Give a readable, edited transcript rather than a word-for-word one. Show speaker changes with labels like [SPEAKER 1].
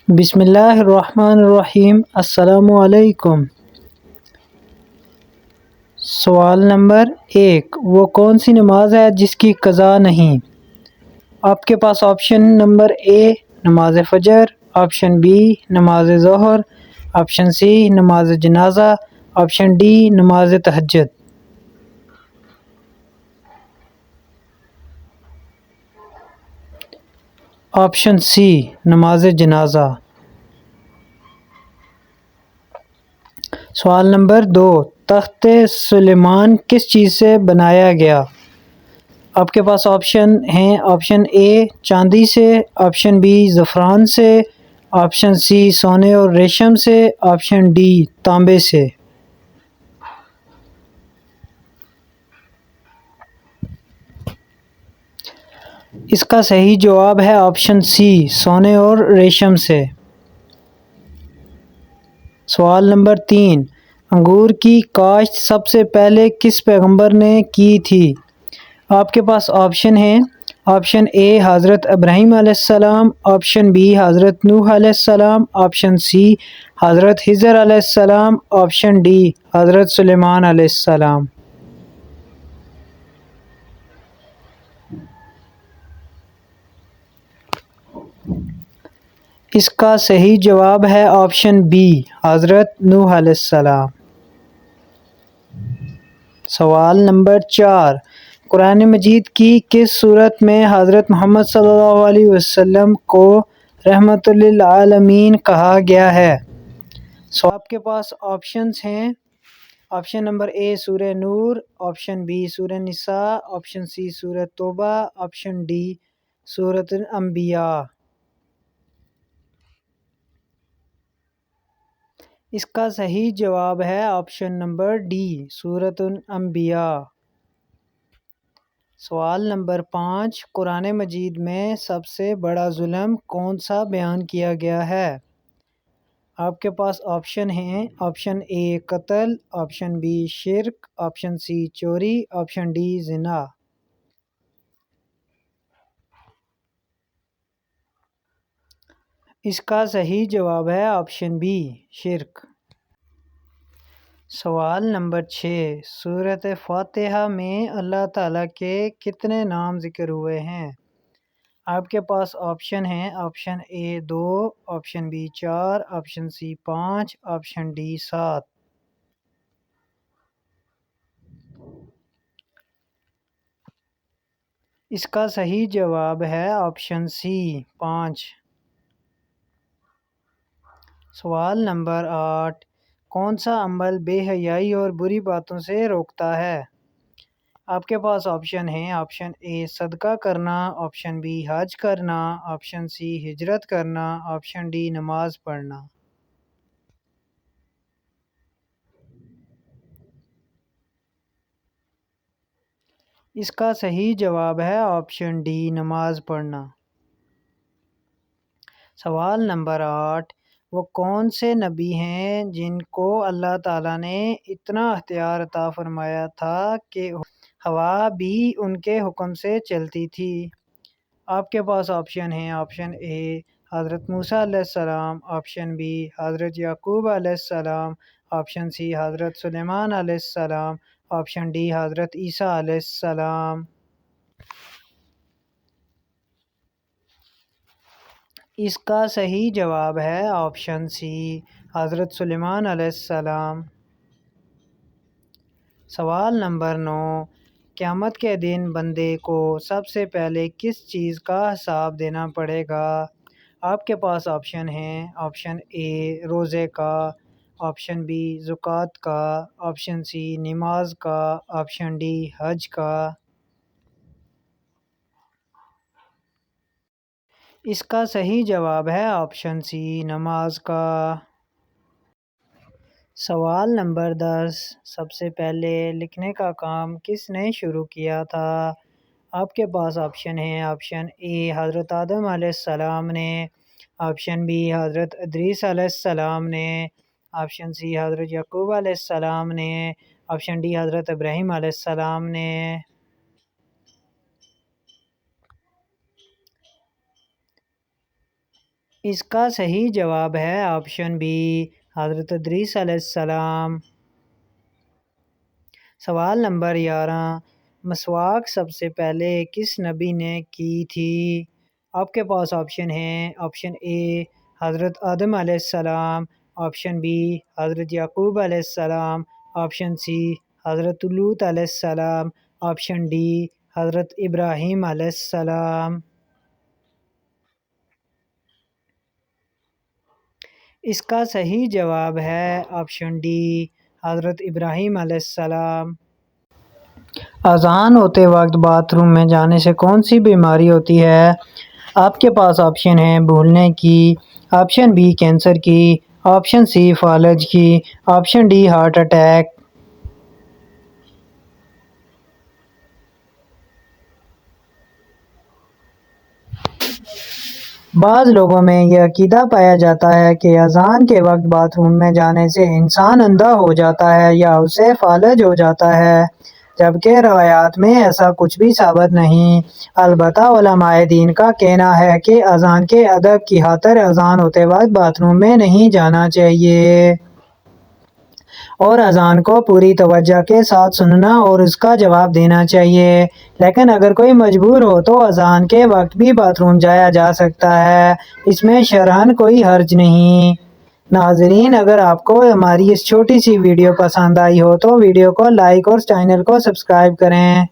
[SPEAKER 1] بسم اللہ الرحمن الرحیم۔ السلام علیکم۔ سوال نمبر 1، وہ کون سی نماز ہے جس کی قضا نہیں؟ آپ کے پاس آپشن نمبر اے نماز فجر، آپشن بی نماز ظہر، آپشن سی نماز جنازہ، آپشن ڈی نماز تہجد۔ آپشن سی نماز جنازہ۔ سوال نمبر 2، تخت سلیمان کس چیز سے بنایا گیا؟ آپ کے پاس آپشن ہیں، آپشن اے چاندی سے، آپشن بی زعفران سے، آپشن سی سونے اور ریشم سے، آپشن ڈی تانبے سے۔ اس کا صحیح جواب ہے آپشن سی سونے اور ریشم سے۔ سوال نمبر 3، انگور کی کاشت سب سے پہلے کس پیغمبر نے کی تھی؟ آپ کے پاس آپشن ہیں، آپشن اے حضرت ابراہیم علیہ السلام، آپشن بی حضرت نوح علیہ السلام، آپشن سی حضرت خضر علیہ السلام، آپشن ڈی حضرت سلیمان علیہ السلام۔ اس کا صحیح جواب ہے آپشن بی حضرت نوح علیہ السلام۔ سوال نمبر 4، قرآن مجید کی کس صورت میں حضرت محمد صلی اللہ علیہ وسلم کو رحمت للعالمین کہا گیا ہے؟ آپ کے پاس آپشنز ہیں، آپشن نمبر اے سورہ نور، آپشن بی سورہ نساء، آپشن سی سورہ توبہ، آپشن ڈی سورۃ الانبیاء۔ اس کا صحیح جواب ہے آپشن نمبر ڈی سورۃ الانبیاء۔ سوال نمبر 5، قرآن مجید میں سب سے بڑا ظلم کون سا بیان کیا گیا ہے؟ آپ کے پاس آپشن ہیں، آپشن اے قتل، آپشن بی شرک، آپشن سی چوری، آپشن ڈی زنا۔ اس کا صحیح جواب ہے آپشن بی شرک۔ سوال نمبر 6، سورۃ فاتحہ میں اللہ تعالیٰ کے کتنے نام ذکر ہوئے ہیں؟ آپ کے پاس آپشن ہیں، option A 2، option B 4، option C 5، option D 7۔ اس کا صحیح جواب ہے آپشن سی 5۔ سوال نمبر 8، کون سا عمل بے حیائی اور بری باتوں سے روکتا ہے؟ آپ کے پاس آپشن ہیں، آپشن اے صدقہ کرنا، آپشن بی حج کرنا، آپشن سی ہجرت کرنا، آپشن ڈی نماز پڑھنا۔ اس کا صحیح جواب ہے آپشن ڈی نماز پڑھنا۔ سوال نمبر 8، وہ کون سے نبی ہیں جن کو اللہ تعالیٰ نے اتنا اختیار عطا فرمایا تھا کہ ہوا بھی ان کے حکم سے چلتی تھی؟ آپ کے پاس آپشن ہیں، آپشن اے حضرت موسیٰ علیہ السلام، آپشن بی حضرت یعقوب علیہ السلام، آپشن سی حضرت سلیمان علیہ السلام، آپشن ڈی حضرت عیسیٰ علیہ السلام۔ اس کا صحیح جواب ہے آپشن سی حضرت سلیمان علیہ السلام۔ سوال نمبر 9، قیامت کے دن بندے کو سب سے پہلے کس چیز کا حساب دینا پڑے گا؟ آپ کے پاس آپشن ہیں، آپشن اے روزے کا، آپشن بی زکوٰۃ کا، آپشن سی نماز کا، آپشن ڈی حج کا۔ اس کا صحیح جواب ہے آپشن سی نماز کا۔ سوال نمبر 10، سب سے پہلے لکھنے کا کام کس نے شروع کیا تھا؟ آپ کے پاس آپشن ہیں، آپشن اے حضرت آدم علیہ السلام نے، آپشن بی حضرت ادریس علیہ السلام نے، آپشن سی حضرت یعقوب علیہ السلام نے، آپشن ڈی حضرت ابراہیم علیہ السلام نے۔ اس کا صحیح جواب ہے آپشن بی، حضرت ادریس علیہ السلام۔ سوال نمبر 11، مسواک سب سے پہلے کس نبی نے کی تھی؟ آپ کے پاس آپشن ہیں، آپشن اے حضرت آدم علیہ السلام، آپشن بی حضرت یعقوب علیہ السلام، آپشن سی حضرت لوط علیہ السلام، آپشن ڈی حضرت ابراہیم علیہ السلام۔ اس کا صحیح جواب ہے آپشن ڈی، حضرت ابراہیم علیہ السلام۔ اذان ہوتے وقت باتھ روم میں جانے سے کون سی بیماری ہوتی ہے؟ آپ کے پاس آپشن ہیں بھولنے کی، آپشن بی کینسر کی، آپشن سی فالج کی، آپشن ڈی ہارٹ اٹیک۔ بعض لوگوں میں یہ عقیدہ پایا جاتا ہے کہ اذان کے وقت باتھ روم میں جانے سے انسان اندھا ہو جاتا ہے یا اسے فالج ہو جاتا ہے، جبکہ روایات میں ایسا کچھ بھی ثابت نہیں۔ البتہ علماء دین کا کہنا ہے کہ اذان کے ادب کی خاطر اذان ہوتے وقت باتھ روم میں نہیں جانا چاہیے اور اذان کو پوری توجہ کے ساتھ سننا اور اس کا جواب دینا چاہیے، لیکن اگر کوئی مجبور ہو تو اذان کے وقت بھی باتھ روم جایا جا سکتا ہے، اس میں شرعاً کوئی حرج نہیں۔ ناظرین، اگر آپ کو ہماری اس چھوٹی سی ویڈیو پسند آئی ہو تو ویڈیو کو لائک اور چینل کو سبسکرائب کریں۔